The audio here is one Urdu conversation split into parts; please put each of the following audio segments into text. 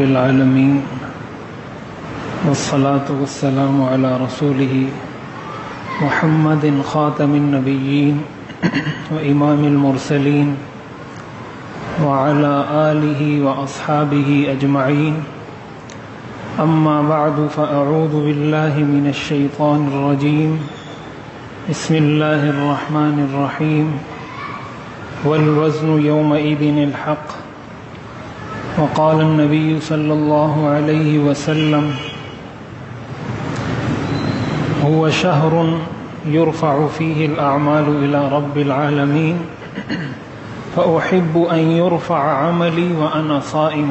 العالمين والصلاة والسلام على رسوله محمد خاتم النبيين وإمام المرسلين وعلى آله وأصحابه أجمعين أما بعد فأعوذ بالله من الشيطان الرجيم بسم الله الرحمن الرحيم والوزن يومئذ الحق وقال النبي صلى الله عليه وسلم هو شهر يرفع فيه الأعمال إلى رب العالمين فأحب أن يرفع عملي وأنا صائم.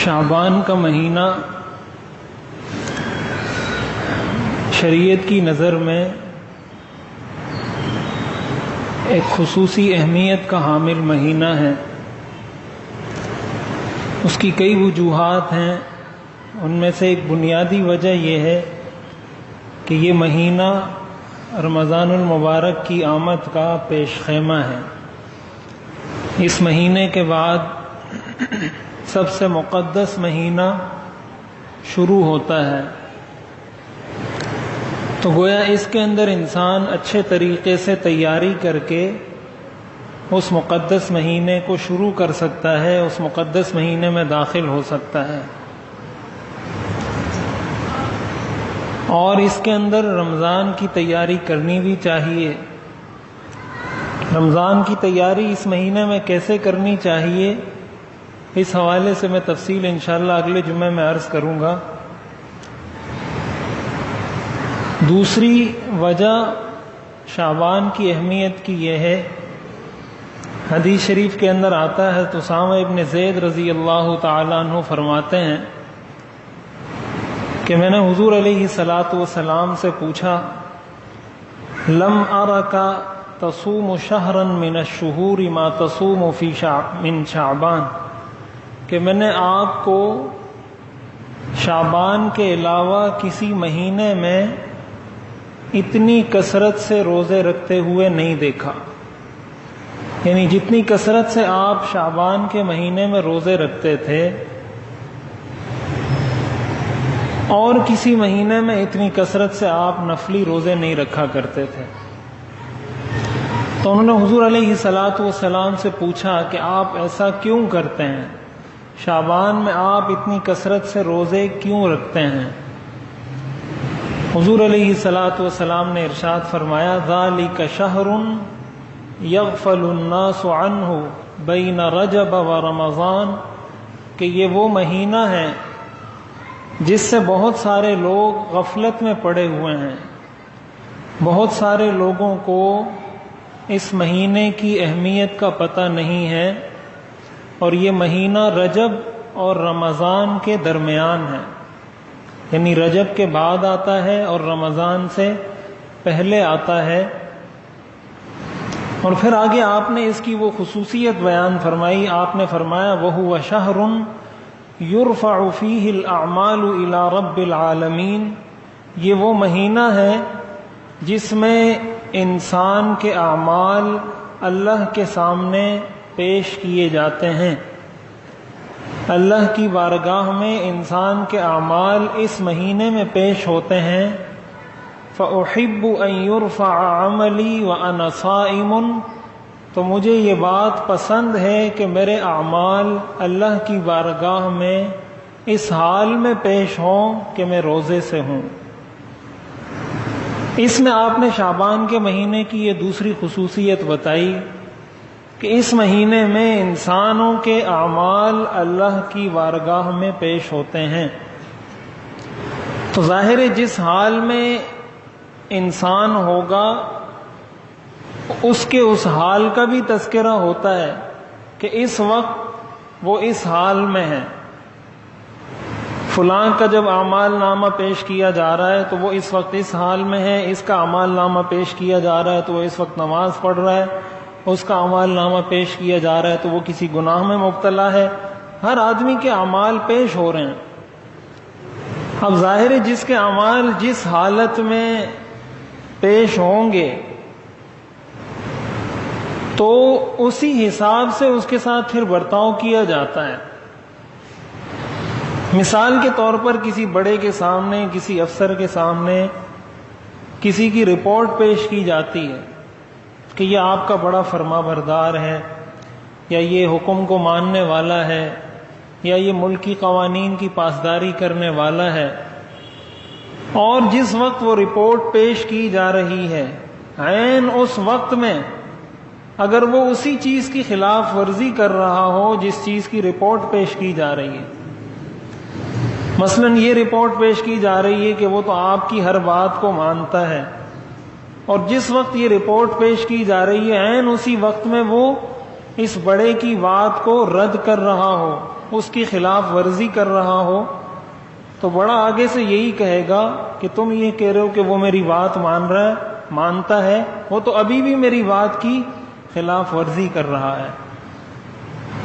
شعبان کا مہینہ شریعت کی نظر میں ایک خصوصی اہمیت کا حامل مہینہ ہے. اس کی کئی وجوہات ہیں. ان میں سے ایک بنیادی وجہ یہ ہے کہ یہ مہینہ رمضان المبارک کی آمد کا پیش خیمہ ہے. اس مہینے کے بعد سب سے مقدس مہینہ شروع ہوتا ہے، تو گویا اس کے اندر انسان اچھے طریقے سے تیاری کر کے اس مقدس مہینے کو شروع کر سکتا ہے، اس مقدس مہینے میں داخل ہو سکتا ہے. اور اس کے اندر رمضان کی تیاری کرنی بھی چاہیے. رمضان کی تیاری اس مہینے میں کیسے کرنی چاہیے، اس حوالے سے میں تفصیل انشاءاللہ اگلے جمعے میں عرض کروں گا. دوسری وجہ شعبان کی اہمیت کی یہ ہے، حدیث شریف کے اندر آتا ہے تو اسامہ ابن زید رضی اللہ تعالیٰ عنہ فرماتے ہیں کہ میں نے حضور علیہ الصلاۃ والسلام سے پوچھا، لم ارک تصوم شہرا من الشہور ما تصوم من شعبان، کہ میں نے آپ کو شعبان کے علاوہ کسی مہینے میں اتنی کثرت سے روزے رکھتے ہوئے نہیں دیکھا. یعنی جتنی کثرت سے آپ شعبان کے مہینے میں روزے رکھتے تھے اور کسی مہینے میں اتنی کثرت سے آپ نفلی روزے نہیں رکھا کرتے تھے. تو انہوں نے حضور علیہ الصلاۃ والسلام سے پوچھا کہ آپ ایسا کیوں کرتے ہیں، شعبان میں آپ اتنی کثرت سے روزے کیوں رکھتے ہیں؟ حضور علیہ الصلاۃ والسلام نے ارشاد فرمایا، ذالک شہر یغفل الناس عنہ بین رجب و رمضان، کہ یہ وہ مہینہ ہے جس سے بہت سارے لوگ غفلت میں پڑے ہوئے ہیں. بہت سارے لوگوں کو اس مہینے کی اہمیت کا پتہ نہیں ہے، اور یہ مہینہ رجب اور رمضان کے درمیان ہے. یعنی رجب کے بعد آتا ہے اور رمضان سے پہلے آتا ہے. اور پھر آگے آپ نے اس کی وہ خصوصیت بیان فرمائی. آپ نے فرمایا، وَهُوَ شَهْرٌ يُرْفَعُ فِيهِ الْأَعْمَالُ إِلَى رَبِّ الْعَالَمِينَ، یہ وہ مہینہ ہے جس میں انسان کے اعمال اللہ کے سامنے پیش کیے جاتے ہیں. اللہ کی بارگاہ میں انسان کے اعمال اس مہینے میں پیش ہوتے ہیں. فَأُحِبُّ أَن يُرْفَعَ عَمَلِي وَأَنَا صَائِمٌ، تو مجھے یہ بات پسند ہے کہ میرے اعمال اللہ کی بارگاہ میں اس حال میں پیش ہوں کہ میں روزے سے ہوں. اس میں آپ نے شعبان کے مہینے کی یہ دوسری خصوصیت بتائی کہ اس مہینے میں انسانوں کے اعمال اللہ کی بارگاہ میں پیش ہوتے ہیں. تو ظاہر ہے جس حال میں انسان ہوگا اس کے اس حال کا بھی تذکرہ ہوتا ہے کہ اس وقت وہ اس حال میں ہے. فلاں کا جب اعمال نامہ پیش کیا جا رہا ہے تو وہ اس وقت اس حال میں ہے، اس کا اعمال نامہ پیش کیا جا رہا ہے تو وہ اس وقت نماز پڑھ رہا ہے، اس کا اعمال نامہ پیش کیا جا رہا ہے تو وہ کسی گناہ میں مبتلا ہے. ہر آدمی کے اعمال پیش ہو رہے ہیں. اب ظاہر ہے جس کے اعمال جس حالت میں پیش ہوں گے تو اسی حساب سے اس کے ساتھ پھر برتاؤ کیا جاتا ہے۔ مثال کے طور پر کسی بڑے کے سامنے، کسی افسر کے سامنے کسی کی رپورٹ پیش کی جاتی ہے کہ یہ آپ کا بڑا فرما بردار ہے، یا یہ حکم کو ماننے والا ہے، یا یہ ملکی قوانین کی پاسداری کرنے والا ہے، اور جس وقت وہ رپورٹ پیش کی جا رہی ہے عین اس وقت میں اگر وہ اسی چیز کی خلاف ورزی کر رہا ہو جس چیز کی رپورٹ پیش کی جا رہی ہے، مثلا یہ رپورٹ پیش کی جا رہی ہے کہ وہ تو آپ کی ہر بات کو مانتا ہے، اور جس وقت یہ رپورٹ پیش کی جا رہی ہے عین اسی وقت میں وہ اس بڑے کی بات کو رد کر رہا ہو، اس کی خلاف ورزی کر رہا ہو، تو بڑا آگے سے یہی کہے گا کہ تم یہ کہہ رہے ہو کہ وہ میری بات مانتا ہے، وہ تو ابھی بھی میری بات کی خلاف ورزی کر رہا ہے۔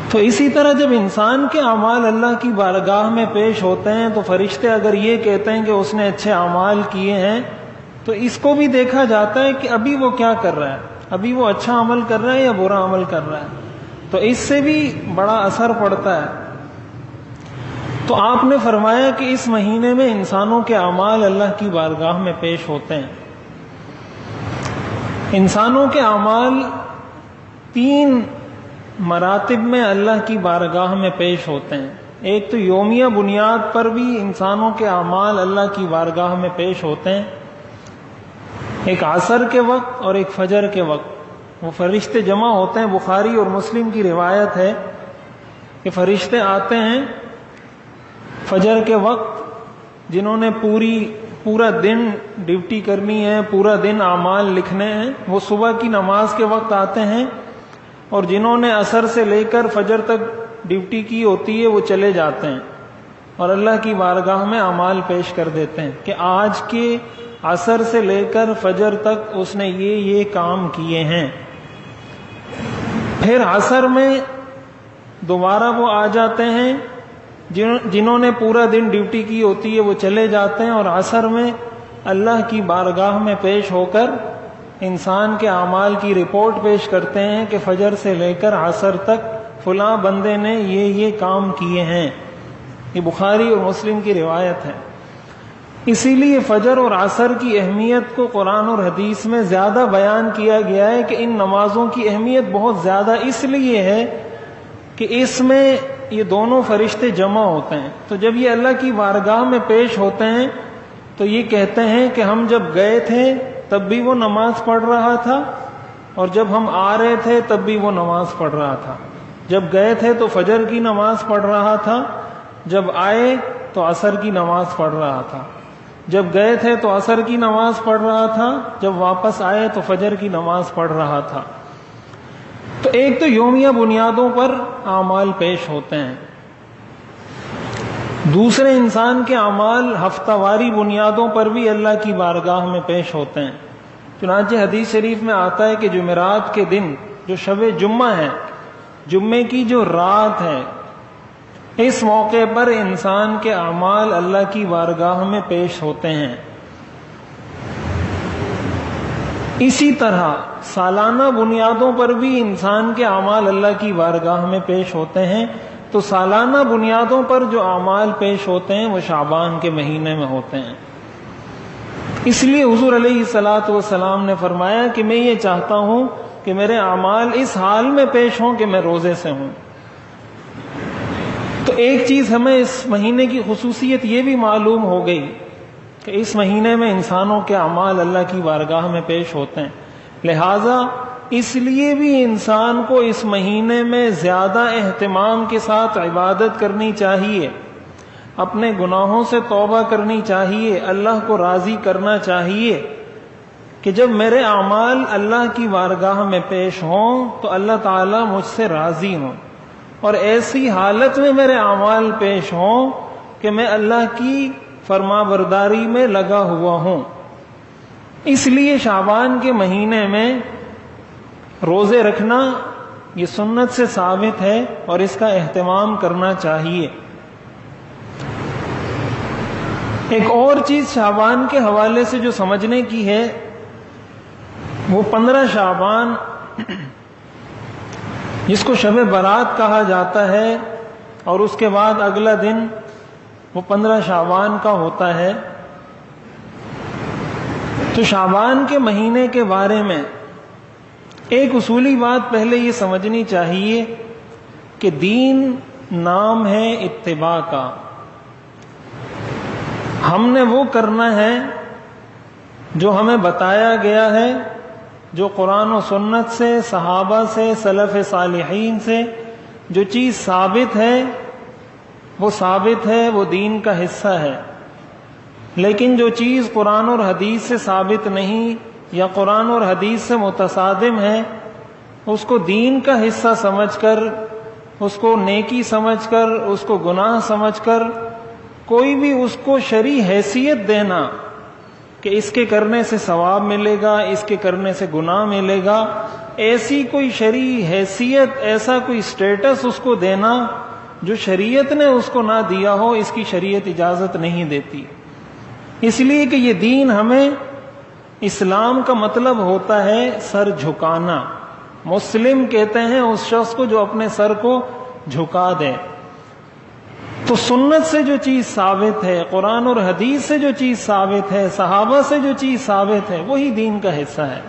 تو اسی طرح جب انسان کے اعمال اللہ کی بارگاہ میں پیش ہوتے ہیں تو فرشتے اگر یہ کہتے ہیں کہ اس نے اچھے اعمال کیے ہیں تو اس کو بھی دیکھا جاتا ہے کہ ابھی وہ کیا کر رہا ہے، ابھی وہ اچھا عمل کر رہا ہے یا برا عمل کر رہا ہے، تو اس سے بھی بڑا اثر پڑتا ہے۔ تو آپ نے فرمایا کہ اس مہینے میں انسانوں کے اعمال اللہ کی بارگاہ میں پیش ہوتے ہیں۔ انسانوں کے اعمال 3 مراتب میں اللہ کی بارگاہ میں پیش ہوتے ہیں۔ ایک تو یومیہ بنیاد پر بھی انسانوں کے اعمال اللہ کی بارگاہ میں پیش ہوتے ہیں، ایک عصر کے وقت اور ایک فجر کے وقت وہ فرشتے جمع ہوتے ہیں۔ بخاری اور مسلم کی روایت ہے کہ فرشتے آتے ہیں فجر کے وقت، جنہوں نے پورا دن ڈیوٹی کرنی ہے، پورا دن اعمال لکھنے ہیں، وہ صبح کی نماز کے وقت آتے ہیں، اور جنہوں نے عصر سے لے کر فجر تک ڈیوٹی کی ہوتی ہے وہ چلے جاتے ہیں اور اللہ کی بارگاہ میں اعمال پیش کر دیتے ہیں کہ آج کے عصر سے لے کر فجر تک اس نے یہ کام کیے ہیں۔ پھر عصر میں دوبارہ وہ آ جاتے ہیں، جنہوں نے پورا دن ڈیوٹی کی ہوتی ہے وہ چلے جاتے ہیں، اور عصر میں اللہ کی بارگاہ میں پیش ہو کر انسان کے اعمال کی رپورٹ پیش کرتے ہیں کہ فجر سے لے کر عصر تک فلاں بندے نے یہ کام کیے ہیں۔ یہ بخاری اور مسلم کی روایت ہے۔ اسی لیے فجر اور عصر کی اہمیت کو قرآن اور حدیث میں زیادہ بیان کیا گیا ہے کہ ان نمازوں کی اہمیت بہت زیادہ اس لیے ہے کہ اس میں یہ دونوں فرشتے جمع ہوتے ہیں، تو جب یہ اللہ کی بارگاہ میں پیش ہوتے ہیں تو یہ کہتے ہیں کہ ہم جب گئے تھے تب بھی وہ نماز پڑھ رہا تھا، اور جب ہم آ رہے تھے تب بھی وہ نماز پڑھ رہا تھا، جب گئے تھے تو فجر کی نماز پڑھ رہا تھا، جب آئے تو عصر کی نماز پڑھ رہا تھا، جب گئے تھے تو عصر کی نماز پڑھ رہا تھا، جب واپس آئے تو فجر کی نماز پڑھ رہا تھا۔ تو ایک تو یومیہ بنیادوں پر اعمال پیش ہوتے ہیں، دوسرے انسان کے اعمال ہفتہ واری بنیادوں پر بھی اللہ کی بارگاہ میں پیش ہوتے ہیں۔ چنانچہ حدیث شریف میں آتا ہے کہ جمعرات کے دن جو شب جمعہ ہے، جمعے کی جو رات ہے، اس موقع پر انسان کے اعمال اللہ کی بارگاہ میں پیش ہوتے ہیں۔ اسی طرح سالانہ بنیادوں پر بھی انسان کے اعمال اللہ کی بارگاہ میں پیش ہوتے ہیں، تو سالانہ بنیادوں پر جو اعمال پیش ہوتے ہیں وہ شعبان کے مہینے میں ہوتے ہیں۔ اس لیے حضور علیہ الصلاۃ والسلام نے فرمایا کہ میں یہ چاہتا ہوں کہ میرے اعمال اس حال میں پیش ہوں کہ میں روزے سے ہوں۔ تو ایک چیز ہمیں اس مہینے کی خصوصیت یہ بھی معلوم ہو گئی کہ اس مہینے میں انسانوں کے اعمال اللہ کی بارگاہ میں پیش ہوتے ہیں، لہٰذا اس لیے بھی انسان کو اس مہینے میں زیادہ اہتمام کے ساتھ عبادت کرنی چاہیے، اپنے گناہوں سے توبہ کرنی چاہیے، اللہ کو راضی کرنا چاہیے کہ جب میرے اعمال اللہ کی بارگاہ میں پیش ہوں تو اللہ تعالیٰ مجھ سے راضی ہوں، اور ایسی حالت میں میرے اعمال پیش ہوں کہ میں اللہ کی فرما برداری میں لگا ہوا ہوں۔ اس لیے شعبان کے مہینے میں روزے رکھنا یہ سنت سے ثابت ہے اور اس کا اہتمام کرنا چاہیے۔ ایک اور چیز شعبان کے حوالے سے جو سمجھنے کی ہے وہ 15 شعبان جس کو شب برات کہا جاتا ہے، اور اس کے بعد اگلا دن وہ 15 شعبان کا ہوتا ہے۔ تو شعبان کے مہینے کے بارے میں ایک اصولی بات پہلے یہ سمجھنی چاہیے کہ دین نام ہے اتباع کا۔ ہم نے وہ کرنا ہے جو ہمیں بتایا گیا ہے، جو قرآن و سنت سے، صحابہ سے، سلف صالحین سے جو چیز ثابت ہے وہ ثابت ہے، وہ دین کا حصہ ہے۔ لیکن جو چیز قرآن اور حدیث سے ثابت نہیں یا قرآن اور حدیث سے متصادم ہے، اس کو دین کا حصہ سمجھ کر، اس کو نیکی سمجھ کر، اس کو گناہ سمجھ کر کوئی بھی اس کو شرعی حیثیت دینا کہ اس کے کرنے سے ثواب ملے گا، اس کے کرنے سے گناہ ملے گا، ایسی کوئی شرعی حیثیت، ایسا کوئی سٹیٹس اس کو دینا جو شریعت نے اس کو نہ دیا ہو، اس کی شریعت اجازت نہیں دیتی۔ اس لیے کہ یہ دین ہمیں، اسلام کا مطلب ہوتا ہے سر جھکانا۔ مسلم کہتے ہیں اس شخص کو جو اپنے سر کو جھکا دے۔ تو سنت سے جو چیز ثابت ہے، قرآن اور حدیث سے جو چیز ثابت ہے، صحابہ سے جو چیز ثابت ہے، وہی دین کا حصہ ہے۔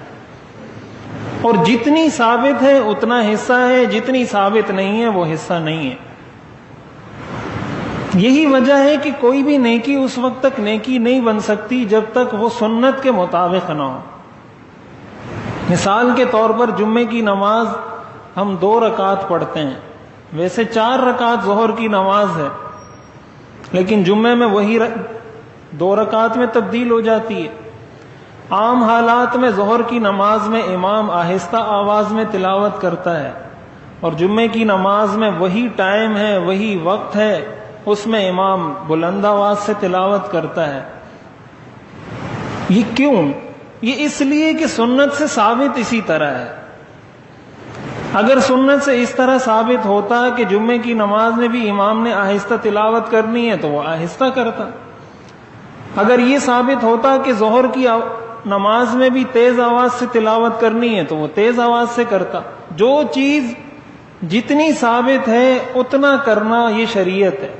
اور جتنی ثابت ہے اتنا حصہ ہے، جتنی ثابت نہیں ہے وہ حصہ نہیں ہے۔ یہی وجہ ہے کہ کوئی بھی نیکی اس وقت تک نیکی نہیں بن سکتی جب تک وہ سنت کے مطابق نہ ہو۔ مثال کے طور پر جمعے کی نماز ہم 2 رکعت پڑھتے ہیں، ویسے 4 رکعت ظہر کی نماز ہے، لیکن جمعے میں وہی 2 رکعت میں تبدیل ہو جاتی ہے۔ عام حالات میں ظہر کی نماز میں امام آہستہ آواز میں تلاوت کرتا ہے، اور جمعے کی نماز میں وہی ٹائم ہے، وہی وقت ہے، اس میں امام بلند آواز سے تلاوت کرتا ہے۔ یہ کیوں؟ یہ اس لیے کہ سنت سے ثابت اسی طرح ہے۔ اگر سنت سے اس طرح ثابت ہوتا کہ جمعے کی نماز میں بھی امام نے آہستہ تلاوت کرنی ہے تو وہ آہستہ کرتا۔ اگر یہ ثابت ہوتا کہ ظہر کی نماز میں بھی تیز آواز سے تلاوت کرنی ہے تو وہ تیز آواز سے کرتا۔ جو چیز جتنی ثابت ہے اتنا کرنا یہ شریعت ہے۔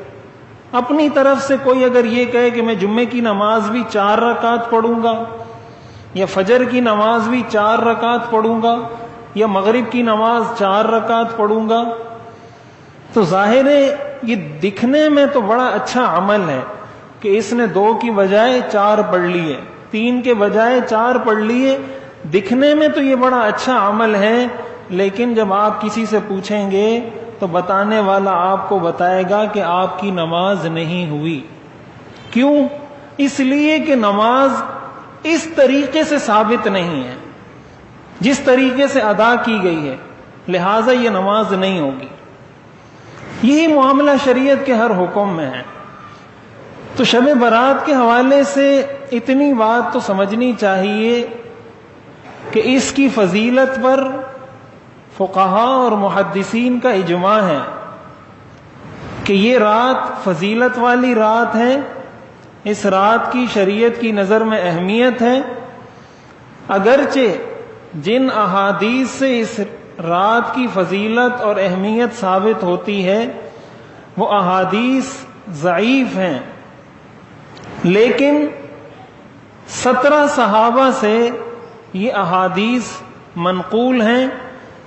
اپنی طرف سے کوئی اگر یہ کہے کہ میں جمعے کی نماز بھی 4 رکعت پڑھوں گا، یا فجر کی نماز بھی 4 رکعت پڑھوں گا، یا مغرب کی نماز 4 رکعت پڑھوں گا، تو ظاہر ہے یہ دکھنے میں تو بڑا اچھا عمل ہے کہ اس نے 2 کی بجائے 4 پڑھ لیے، 3 کے بجائے 4 پڑھ لیے۔ دکھنے میں تو یہ بڑا اچھا عمل ہے، لیکن جب آپ کسی سے پوچھیں گے تو بتانے والا آپ کو بتائے گا کہ آپ کی نماز نہیں ہوئی۔ کیوں؟ اس لیے کہ نماز اس طریقے سے ثابت نہیں ہے جس طریقے سے ادا کی گئی ہے، لہٰذا یہ نماز نہیں ہوگی۔ یہی معاملہ شریعت کے ہر حکم میں ہے۔ تو شب برات کے حوالے سے اتنی بات تو سمجھنی چاہیے کہ اس کی فضیلت پر فقہاء اور محدثین کا اجماع ہے کہ یہ رات فضیلت والی رات ہے، اس رات کی شریعت کی نظر میں اہمیت ہے۔ اگرچہ جن احادیث سے اس رات کی فضیلت اور اہمیت ثابت ہوتی ہے وہ احادیث ضعیف ہیں، لیکن 17 صحابہ سے یہ احادیث منقول ہیں۔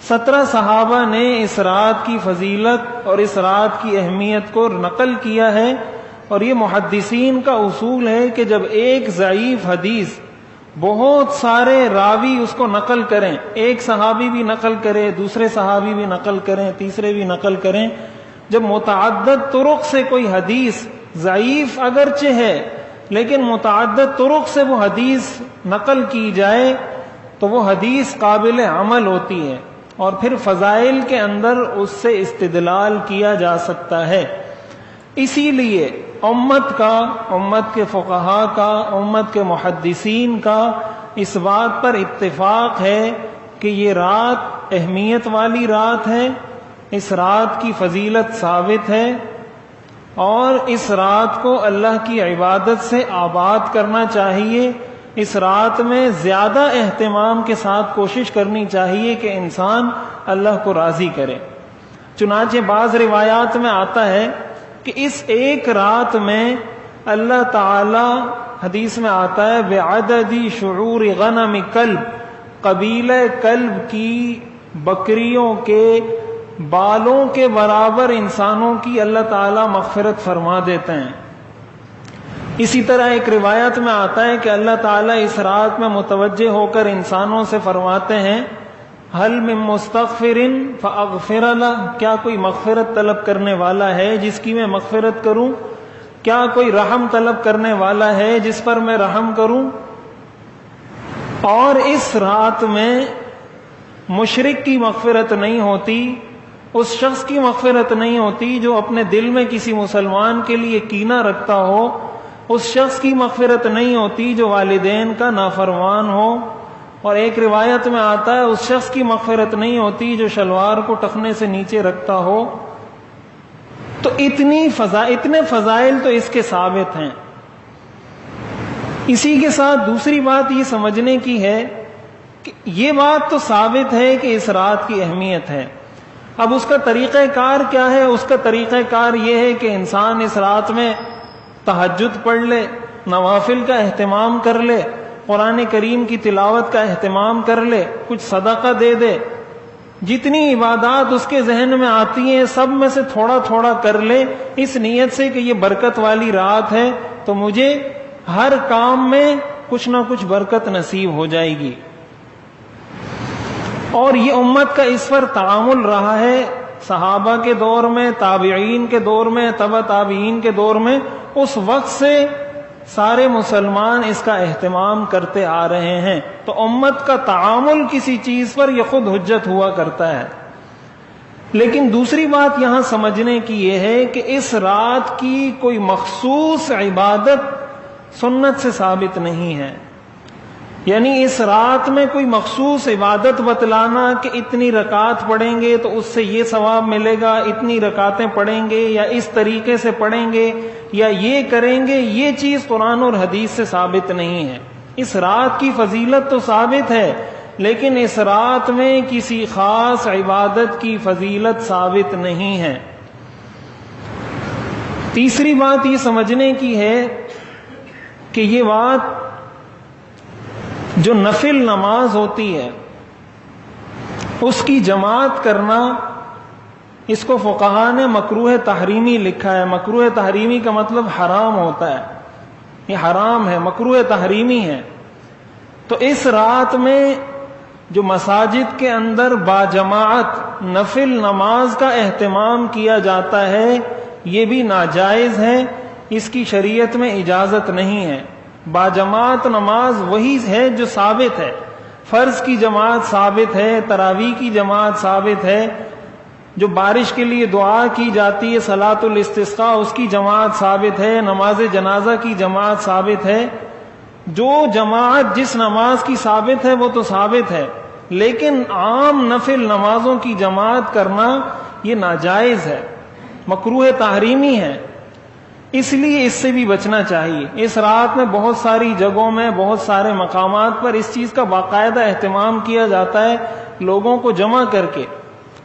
17 صحابہ نے اس رات کی فضیلت اور اس رات کی اہمیت کو نقل کیا ہے، اور یہ محدثین کا اصول ہے کہ جب ایک ضعیف حدیث بہت سارے راوی اس کو نقل کریں، ایک صحابی بھی نقل کرے، دوسرے صحابی بھی نقل کریں، تیسرے بھی نقل کریں، جب متعدد طرق سے کوئی حدیث ضعیف اگرچہ ہے لیکن متعدد طرق سے وہ حدیث نقل کی جائے تو وہ حدیث قابل عمل ہوتی ہے، اور پھر فضائل کے اندر اس سے استدلال کیا جا سکتا ہے۔ اسی لیے امت کا، امت کے فقہاء کا، امت کے محدثین کا اس بات پر اتفاق ہے کہ یہ رات اہمیت والی رات ہے، اس رات کی فضیلت ثابت ہے، اور اس رات کو اللہ کی عبادت سے آباد کرنا چاہیے، اس رات میں زیادہ اہتمام کے ساتھ کوشش کرنی چاہیے کہ انسان اللہ کو راضی کرے۔ چنانچہ بعض روایات میں آتا ہے کہ اس ایک رات میں اللہ تعالی، حدیث میں آتا ہے، بعدد شعور غنم کلب، قبیلہ کلب کی بکریوں کے بالوں کے برابر انسانوں کی اللہ تعالی مغفرت فرما دیتے ہیں۔ اسی طرح ایک روایت میں آتا ہے کہ اللہ تعالیٰ اس رات میں متوجہ ہو کر انسانوں سے فرماتے ہیں، حل من مستغفر فاغفر لہ، کیا کوئی مغفرت طلب کرنے والا ہے جس کی میں مغفرت کروں؟ کیا کوئی رحم طلب کرنے والا ہے جس پر میں رحم کروں؟ اور اس رات میں مشرک کی مغفرت نہیں ہوتی، اس شخص کی مغفرت نہیں ہوتی جو اپنے دل میں کسی مسلمان کے لیے کینہ رکھتا ہو، اس شخص کی مغفرت نہیں ہوتی جو والدین کا نافرمان ہو، اور ایک روایت میں آتا ہے اس شخص کی مغفرت نہیں ہوتی جو شلوار کو ٹخنے سے نیچے رکھتا ہو۔ تو اتنے فضائل تو اس کے ثابت ہیں۔ اسی کے ساتھ دوسری بات یہ سمجھنے کی ہے کہ یہ بات تو ثابت ہے کہ اس رات کی اہمیت ہے، اب اس کا طریقہ کار کیا ہے؟ اس کا طریقہ کار یہ ہے کہ انسان اس رات میں تہجد پڑھ لے، نوافل کا اہتمام کر لے، قرآن کریم کی تلاوت کا اہتمام کر لے، کچھ صدقہ دے دے، جتنی عبادات اس کے ذہن میں آتی ہیں سب میں سے تھوڑا تھوڑا کر لے، اس نیت سے کہ یہ برکت والی رات ہے تو مجھے ہر کام میں کچھ نہ کچھ برکت نصیب ہو جائے گی۔ اور یہ امت کا اس پر تعامل رہا ہے، صحابہ کے دور میں، تابعین کے دور میں، تبع تابعین کے دور میں، اس وقت سے سارے مسلمان اس کا اہتمام کرتے آ رہے ہیں۔ تو امت کا تعامل کسی چیز پر یہ خود حجت ہوا کرتا ہے۔ لیکن دوسری بات یہاں سمجھنے کی یہ ہے کہ اس رات کی کوئی مخصوص عبادت سنت سے ثابت نہیں ہے، یعنی اس رات میں کوئی مخصوص عبادت بتلانا کہ اتنی رکعت پڑھیں گے تو اس سے یہ ثواب ملے گا، اتنی رکعتیں پڑھیں گے یا اس طریقے سے پڑھیں گے یا یہ کریں گے، یہ چیز قرآن اور حدیث سے ثابت نہیں ہے۔ اس رات کی فضیلت تو ثابت ہے، لیکن اس رات میں کسی خاص عبادت کی فضیلت ثابت نہیں ہے۔ تیسری بات یہ سمجھنے کی ہے کہ یہ بات جو نفل نماز ہوتی ہے اس کی جماعت کرنا، اس کو فقہا نے مکروہ تحریمی لکھا ہے۔ مکروہ تحریمی کا مطلب حرام ہوتا ہے، یہ حرام ہے، مکروہ تحریمی ہے۔ تو اس رات میں جو مساجد کے اندر باجماعت نفل نماز کا اہتمام کیا جاتا ہے یہ بھی ناجائز ہے، اس کی شریعت میں اجازت نہیں ہے۔ باجماعت نماز وہی ہے جو ثابت ہے، فرض کی جماعت ثابت ہے، تراویح کی جماعت ثابت ہے، جو بارش کے لیے دعا کی جاتی ہے صلاۃ الاستسقاء اس کی جماعت ثابت ہے، نماز جنازہ کی جماعت ثابت ہے۔ جو جماعت جس نماز کی ثابت ہے وہ تو ثابت ہے، لیکن عام نفل نمازوں کی جماعت کرنا یہ ناجائز ہے، مکروہ تحریمی ہے، اس لیے اس سے بھی بچنا چاہیے۔ اس رات میں بہت ساری جگہوں میں، بہت سارے مقامات پر اس چیز کا باقاعدہ اہتمام کیا جاتا ہے لوگوں کو جمع کر کے۔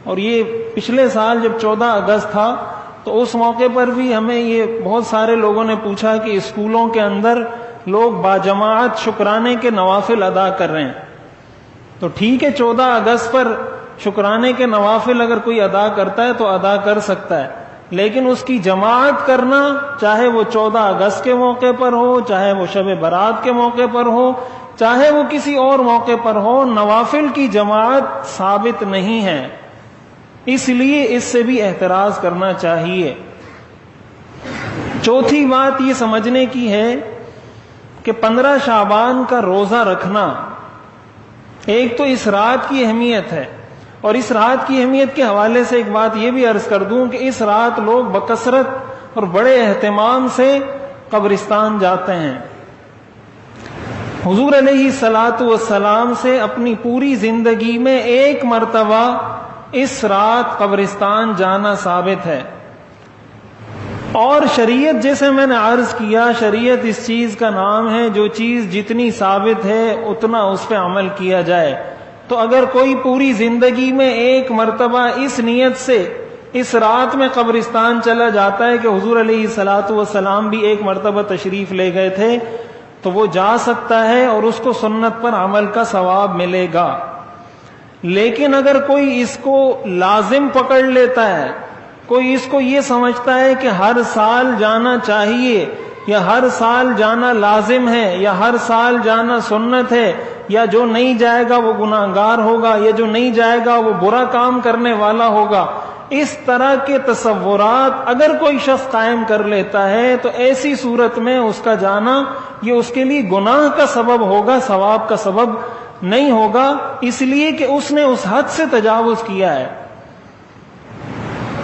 اور یہ پچھلے سال جب 14 اگست تھا تو اس موقع پر بھی ہمیں یہ بہت سارے لوگوں نے پوچھا کہ اسکولوں کے اندر لوگ باجماعت شکرانے کے نوافل ادا کر رہے ہیں، تو ٹھیک ہے 14 اگست پر شکرانے کے نوافل اگر کوئی ادا کرتا ہے تو ادا کر سکتا ہے، لیکن اس کی جماعت کرنا، چاہے وہ 14 اگست کے موقع پر ہو، چاہے وہ شب برات کے موقع پر ہو، چاہے وہ کسی اور موقع پر ہو، نوافل کی جماعت ثابت نہیں ہے، اس لیے اس سے بھی احتراز کرنا چاہیے۔ چوتھی بات یہ سمجھنے کی ہے کہ 15 شعبان کا روزہ رکھنا، ایک تو اس رات کی اہمیت ہے، اور اس رات کی اہمیت کے حوالے سے ایک بات یہ بھی عرض کر دوں کہ اس رات لوگ بکثرت اور بڑے اہتمام سے قبرستان جاتے ہیں۔ حضور علیہ الصلاۃ والسلام سے اپنی پوری زندگی میں ایک مرتبہ اس رات قبرستان جانا ثابت ہے۔ اور شریعت جیسے میں نے عرض کیا، شریعت اس چیز کا نام ہے جو چیز جتنی ثابت ہے اتنا اس پہ عمل کیا جائے۔ تو اگر کوئی پوری زندگی میں ایک مرتبہ اس نیت سے اس رات میں قبرستان چلا جاتا ہے کہ حضور علیہ الصلاۃ والسلام بھی ایک مرتبہ تشریف لے گئے تھے، تو وہ جا سکتا ہے اور اس کو سنت پر عمل کا ثواب ملے گا۔ لیکن اگر کوئی اس کو لازم پکڑ لیتا ہے، کوئی اس کو یہ سمجھتا ہے کہ ہر سال جانا چاہیے، یا ہر سال جانا لازم ہے، یا ہر سال جانا سنت ہے، یا جو نہیں جائے گا وہ گناہگار ہوگا، یا جو نہیں جائے گا وہ برا کام کرنے والا ہوگا، اس طرح کے تصورات اگر کوئی شخص قائم کر لیتا ہے تو ایسی صورت میں اس کا جانا یہ اس کے لیے گناہ کا سبب ہوگا، ثواب کا سبب نہیں ہوگا، اس لیے کہ اس نے اس حد سے تجاوز کیا ہے۔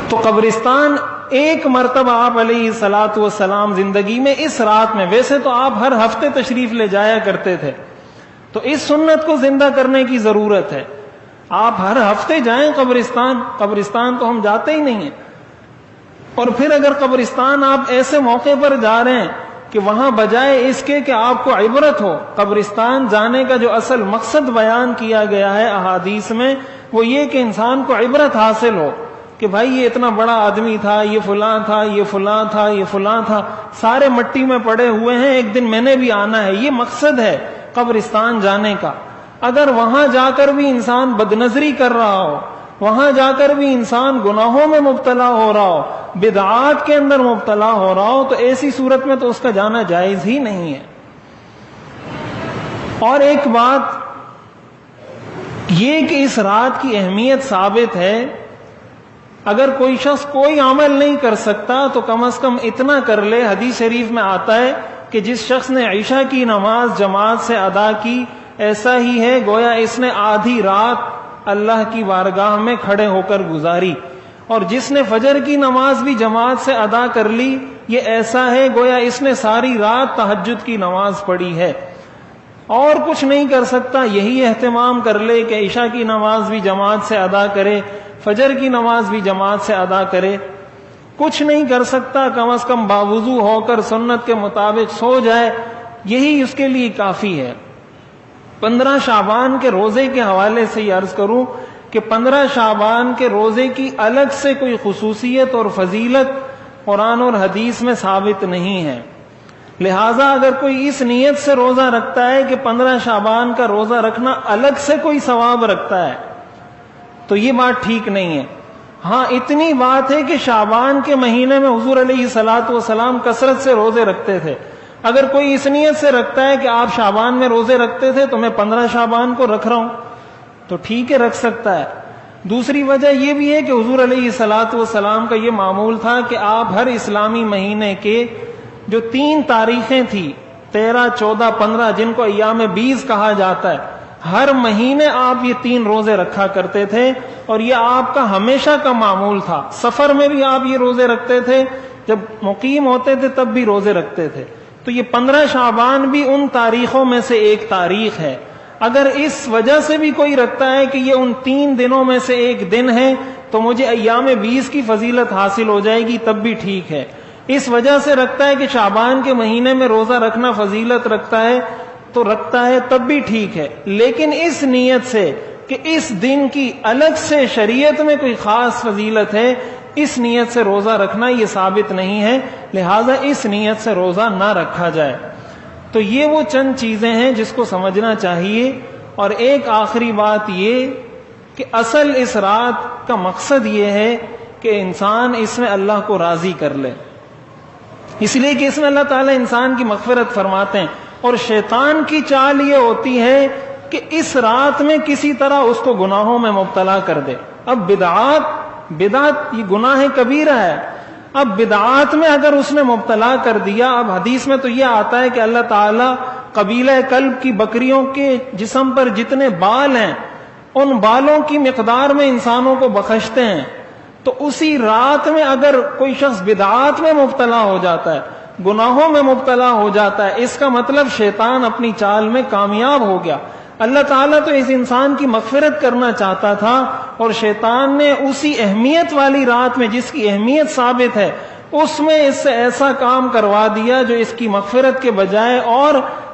تو قبرستان ایک مرتبہ آپ علیہ الصلاۃ والسلام زندگی میں اس رات میں، ویسے تو آپ ہر ہفتے تشریف لے جایا کرتے تھے، تو اس سنت کو زندہ کرنے کی ضرورت ہے۔ آپ ہر ہفتے جائیں قبرستان تو ہم جاتے ہی نہیں ہیں۔ اور پھر اگر قبرستان آپ ایسے موقع پر جا رہے ہیں کہ وہاں بجائے اس کے کہ آپ کو عبرت ہو، قبرستان جانے کا جو اصل مقصد بیان کیا گیا ہے احادیث میں وہ یہ کہ انسان کو عبرت حاصل ہو کہ بھائی یہ اتنا بڑا آدمی تھا، یہ فلاں تھا، یہ فلاں تھا، یہ فلاں تھا، سارے مٹی میں پڑے ہوئے ہیں، ایک دن میں نے بھی آنا ہے، یہ مقصد ہے قبرستان جانے کا۔ اگر وہاں جا کر بھی انسان بدنظری کر رہا ہو، وہاں جا کر بھی انسان گناہوں میں مبتلا ہو رہا ہو، بدعات کے اندر مبتلا ہو رہا ہو، تو ایسی صورت میں تو اس کا جانا جائز ہی نہیں ہے۔ اور ایک بات یہ کہ اس رات کی اہمیت ثابت ہے، اگر کوئی شخص کوئی عمل نہیں کر سکتا تو کم از کم اتنا کر لے۔ حدیث شریف میں آتا ہے کہ جس شخص نے عشاء کی نماز جماعت سے ادا کی ایسا ہی ہے گویا اس نے آدھی رات اللہ کی بارگاہ میں کھڑے ہو کر گزاری، اور جس نے فجر کی نماز بھی جماعت سے ادا کر لی یہ ایسا ہے گویا اس نے ساری رات تہجد کی نماز پڑھی ہے۔ اور کچھ نہیں کر سکتا، یہی اہتمام کر لے کہ عشاء کی نماز بھی جماعت سے ادا کرے، فجر کی نماز بھی جماعت سے ادا کرے۔ کچھ نہیں کر سکتا، کم از کم باوضو ہو کر سنت کے مطابق سو جائے، یہی اس کے لیے کافی ہے۔ 15 شعبان کے روزے کے حوالے سے یہ عرض کروں کہ 15 شعبان کے روزے کی الگ سے کوئی خصوصیت اور فضیلت قرآن اور حدیث میں ثابت نہیں ہے، لہٰذا اگر کوئی اس نیت سے روزہ رکھتا ہے کہ 15 شعبان کا روزہ رکھنا الگ سے کوئی ثواب رکھتا ہے تو یہ بات ٹھیک نہیں ہے۔ ہاں اتنی بات ہے کہ شعبان کے مہینے میں حضور علیہ الصلاۃ والسلام کثرت سے روزے رکھتے تھے، اگر کوئی اس نیت سے رکھتا ہے کہ آپ شعبان میں روزے رکھتے تھے تو میں 15 شعبان کو رکھ رہا ہوں تو ٹھیک ہے، رکھ سکتا ہے۔ دوسری وجہ یہ بھی ہے کہ حضور علیہ الصلاۃ والسلام کا یہ معمول تھا کہ آپ ہر اسلامی مہینے کے جو 3 تاریخیں تھی 13، 14، 15 جن کو ایام بیز کہا جاتا ہے، ہر مہینے آپ یہ 3 روزے رکھا کرتے تھے، اور یہ آپ کا ہمیشہ کا معمول تھا۔ سفر میں بھی آپ یہ روزے رکھتے تھے، جب مقیم ہوتے تھے تب بھی روزے رکھتے تھے۔ تو یہ 15 شعبان بھی ان تاریخوں میں سے ایک تاریخ ہے۔ اگر اس وجہ سے بھی کوئی رکھتا ہے کہ یہ ان 3 دنوں میں سے ایک دن ہے تو مجھے ایام 20 کی فضیلت حاصل ہو جائے گی، تب بھی ٹھیک ہے۔ اس وجہ سے رکھتا ہے کہ شعبان کے مہینے میں روزہ رکھنا فضیلت رکھتا ہے تو رکھتا ہے، تب بھی ٹھیک ہے، لیکن اس نیت سے کہ اس دن کی الگ سے شریعت میں کوئی خاص فضیلت ہے، اس نیت سے روزہ رکھنا یہ ثابت نہیں ہے، لہذا اس نیت سے روزہ نہ رکھا جائے۔ تو یہ وہ چند چیزیں ہیں جس کو سمجھنا چاہیے۔ اور ایک آخری بات یہ کہ اصل اس رات کا مقصد یہ ہے کہ انسان اس میں اللہ کو راضی کر لے، اس لیے کہ اس میں اللہ تعالیٰ انسان کی مغفرت فرماتے ہیں، اور شیطان کی چال یہ ہوتی ہے کہ اس رات میں کسی طرح اس کو گناہوں میں مبتلا کر دے۔ اب بدعات یہ گناہ کبیرہ ہے، اب بدعات میں اگر اس نے مبتلا کر دیا، اب حدیث میں تو یہ آتا ہے کہ اللہ تعالیٰ قبیلہ کلب کی بکریوں کے جسم پر جتنے بال ہیں ان بالوں کی مقدار میں انسانوں کو بخشتے ہیں، تو اسی رات میں اگر کوئی شخص بدعات میں مبتلا ہو جاتا ہے، گناہوں میں مبتلا ہو جاتا ہے، اس کا مطلب شیطان اپنی چال میں کامیاب ہو گیا۔ اللہ تعالیٰ تو اس انسان کی مغفرت کرنا چاہتا تھا، اور شیطان نے اسی اہمیت والی رات میں جس کی اہمیت ثابت ہے اس میں اس سے ایسا کام کروا دیا جو اس کی مغفرت کے بجائے اور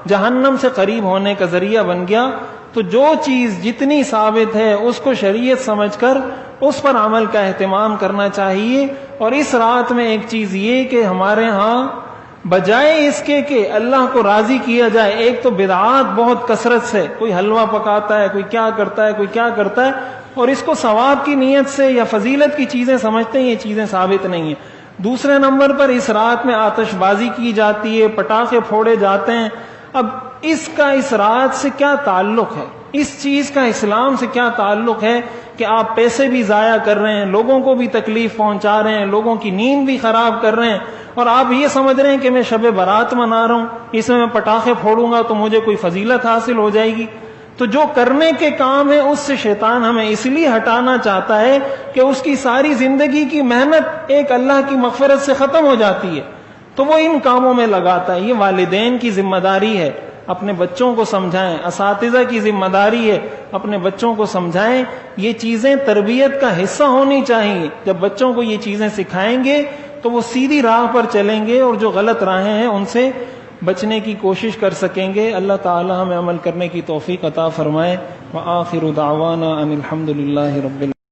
جہنم سے قریب ہونے کا ذریعہ بن گیا. تو جو چیز جتنی ثابت ہے اس کو شریعت سمجھ کر اس پر عمل کا اہتمام کرنا چاہیے. اور اس رات میں ایک چیز یہ کہ ہمارے ہاں بجائے اس کے کہ اللہ کو راضی کیا جائے، ایک تو بدعات بہت کثرت سے، کوئی حلوہ پکاتا ہے، کوئی کیا کرتا ہے، کوئی کیا کرتا ہے، اور اس کو ثواب کی نیت سے یا فضیلت کی چیزیں سمجھتے ہیں. یہ چیزیں ثابت نہیں ہیں. دوسرے نمبر پر اس رات میں آتش بازی کی جاتی ہے، پٹاخے پھوڑے جاتے ہیں. اب اس کا اس رات سے کیا تعلق ہے؟ اس چیز کا اسلام سے کیا تعلق ہے کہ آپ پیسے بھی ضائع کر رہے ہیں، لوگوں کو بھی تکلیف پہنچا رہے ہیں، لوگوں کی نیند بھی خراب کر رہے ہیں، اور آپ یہ سمجھ رہے ہیں کہ میں شب برات منا رہا ہوں، اس میں پٹاخے پھوڑوں گا تو مجھے کوئی فضیلت حاصل ہو جائے گی. تو جو کرنے کے کام ہے اس سے شیطان ہمیں اس لیے ہٹانا چاہتا ہے کہ اس کی ساری زندگی کی محنت ایک اللہ کی مغفرت سے ختم ہو جاتی ہے، تو وہ ان کاموں میں لگاتا ہے. یہ والدین کی ذمہ داری ہے، اپنے بچوں کو سمجھائیں. اساتذہ کی ذمہ داری ہے، اپنے بچوں کو سمجھائیں. یہ چیزیں تربیت کا حصہ ہونی چاہیے. جب بچوں کو یہ چیزیں سکھائیں گے تو وہ سیدھی راہ پر چلیں گے اور جو غلط راہیں ہیں ان سے بچنے کی کوشش کر سکیں گے. اللہ تعالی ہمیں عمل کرنے کی توفیق عطا فرمائے. وآخر دعوانا ان الحمد للہ رب العالمین.